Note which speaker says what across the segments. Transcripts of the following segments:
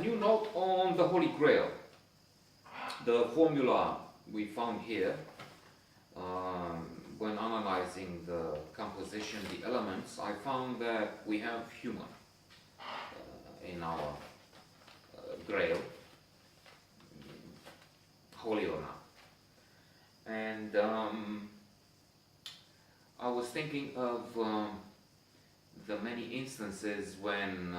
Speaker 1: A new note on the Holy Grail. The formula we found here, when analyzing the composition, the elements, I found that we have humor in our Grail, holy or not. And I was thinking of the many instances when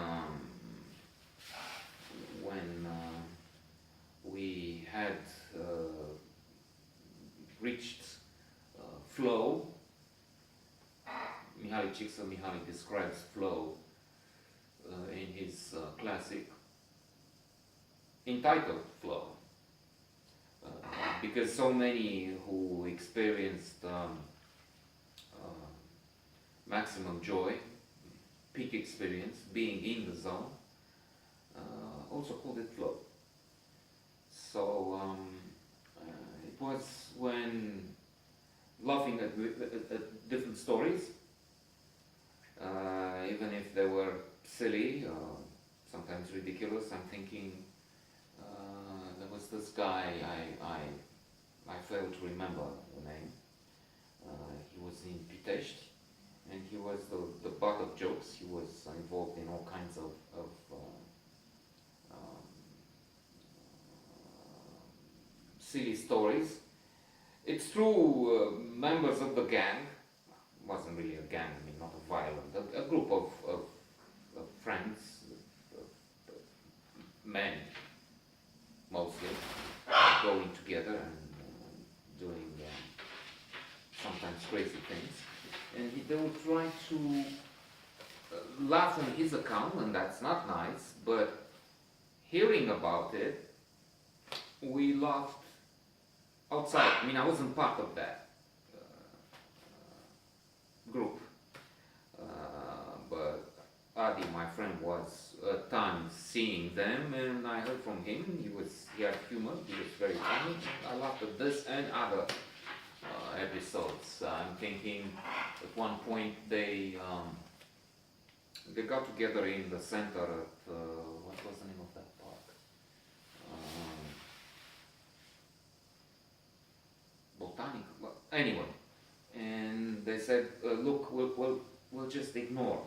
Speaker 1: we had reached flow. Mihaly Csikszentmihalyi describes flow in his classic entitled Flow, because so many who experienced maximum joy, peak experience, being in the zone, also called it flow. So it was when laughing at different stories, even if they were silly or sometimes ridiculous. I'm thinking there was this guy, I fail to remember the name. He was in Pitești, and he was the butt of jokes. He was involved in all kinds of silly stories. It's true, members of the gang, wasn't really a gang, I mean not a violent, a group of friends, men mostly, going together and doing sometimes crazy things. And they would try to laugh on his account, and that's not nice, but hearing about it, we laughed outside. I mean, I wasn't part of that group, but Adi, my friend, was at times seeing them, and I heard from him. He had humor. He was very funny. I laughed at this and other episodes. I'm thinking at one point they got together in the center at what was the name of that park? Botanic. Well, anyway, and they said, "Look, we'll just ignore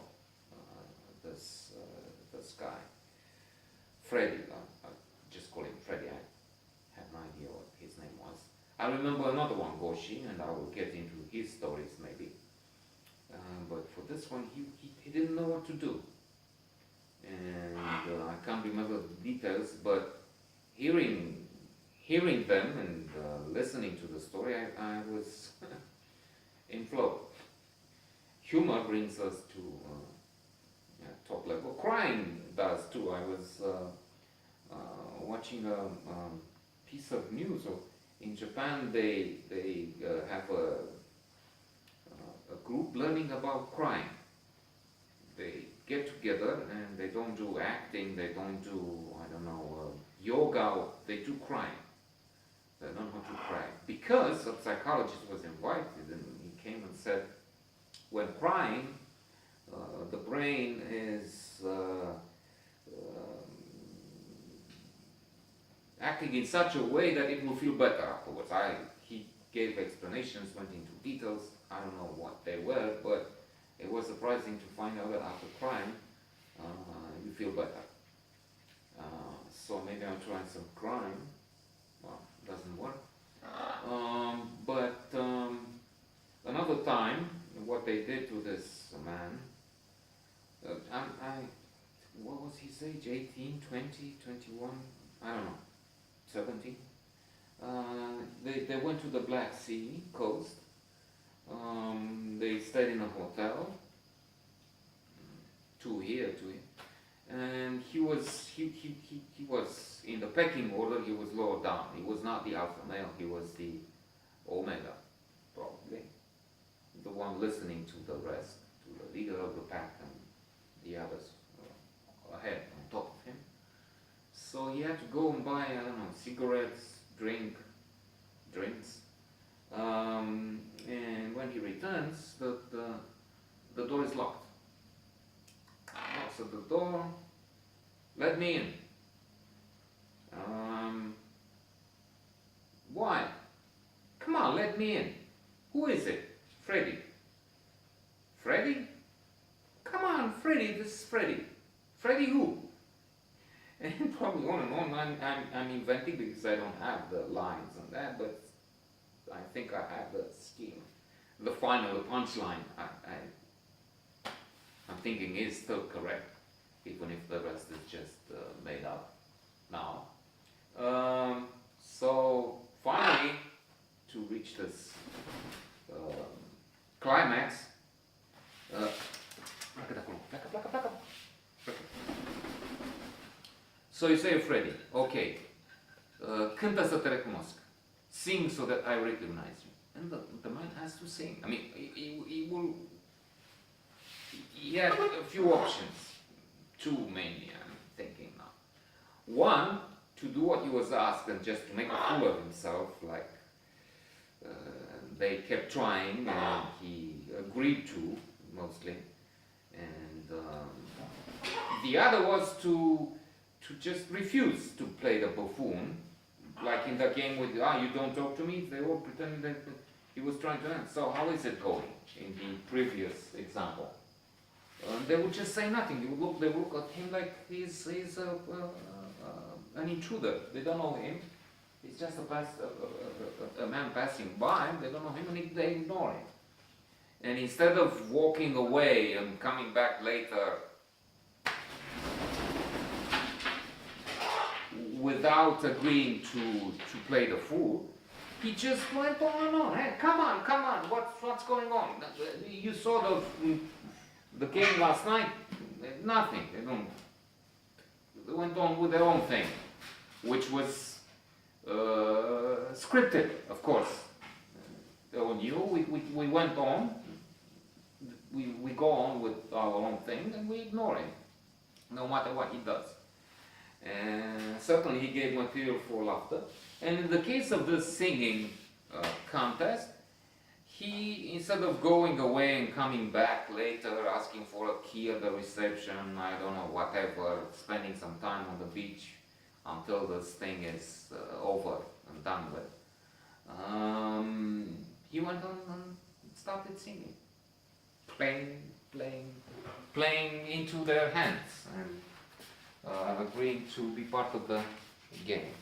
Speaker 1: this guy, Freddy." I just call him Freddy. I have no idea what his name was. I remember another one, Goshi, and I will get into his stories maybe. But for this one, he didn't know what to do. And I can't remember the details, but hearing them and listening to the story, I was in flow. Humor brings us to top level. Crying does too. I was watching a piece of news. In Japan, they have a group learning about crying. They get together and they don't do acting, they don't do, I don't know, yoga, they do crying. They learn how to cry. Because a psychologist was invited and he came and said, when crying, the brain is acting in such a way that it will feel better afterwards. He gave explanations, went into details. I don't know what they were, but it was surprising to find out that after crying, you feel better. So maybe I'll try some crying. Well, it doesn't work. But another time, what they did to this man, what was his age? 18, 20, 21? I don't know. 17. They went to the Black Sea coast. They stayed in a hotel. Two here. And he was in the pecking order. He was lower down. He was not the alpha male. He was the omega, probably, the one listening to the rest, to the leader of the pack, and the others ahead, on top of him. So he had to go and buy, I don't know, cigarettes, drinks. And when he returns, the door is locked. Knocks at the door, let me in. Why? Come on, let me in. Who is it? Freddy. Freddy? Come on, Freddy, this is Freddy. Freddy who? And probably on and on, I'm inventing because I don't have the lines on that, but I think I have the scheme. The final punchline, I'm thinking is still correct, even if the rest is just made up now. So finally, to reach this climax, so you say, Freddy, okay, cântă să te recunosc, sing so that I recognize you. And the man has to sing. I mean, he had a few options, two mainly, I'm thinking now. One, to do what he was asked and just to make a fool of himself, like they kept trying and he agreed to, mostly. And the other was to just refuse to play the buffoon, like in the game with, you don't talk to me, they all pretending that he was trying to end. So how is it going in the previous example? They would just say nothing. They would look at him like he's an intruder. They don't know him. He's just a man passing by. They don't know him, and they ignore him. And instead of walking away and coming back later without agreeing to play the fool, he just went on and on. Hey, come on, what's going on? You saw the game last night? Nothing. They went on with their own thing, which was scripted, of course. They all knew. We went on. We go on with our own thing, and we ignore him, no matter what he does. And certainly he gave material for laughter. And in the case of this singing contest, he, instead of going away and coming back later, asking for a key at the reception, I don't know, whatever, spending some time on the beach until this thing is over and done with, he went on and started singing, playing into their hands and agreeing to be part of the game.